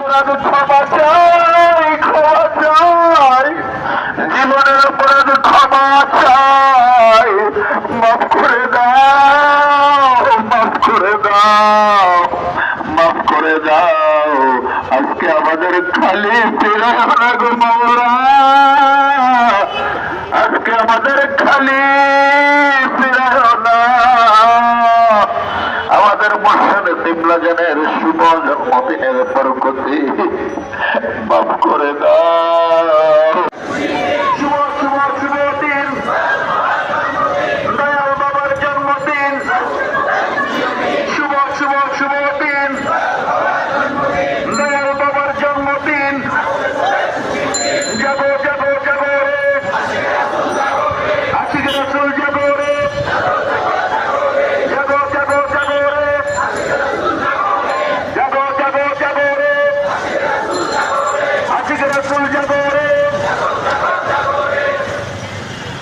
অপরাধ ক্ষমা চাই, ক্ষমা চাই, জীবনের অপরাধ ক্ষমা চাই, মাফ করে দাও, মাফ করে দাও, মাফ করে দাও। আজকে আমাদের খালি ফেরায় না গো মাওলা, আজকে আমাদের খালি ফেরায় না। আমাদের মহান তিমলা জানের শুভ জন্মদিনের বরকতে মাফ করে দাও। শুভ শুভ শুভ দিন, দয়াল বাবার জন্মদিন, শুভ শুভ শুভ দিন, দয়াল বাবার জন্মদিন। যাবো যাবো যাবো রে, আশিক রাসূল যাবো রে, যাবো যাবো যাবো রে, যাবো যাবো যাবো রে, আশিক রাসূল যাবো।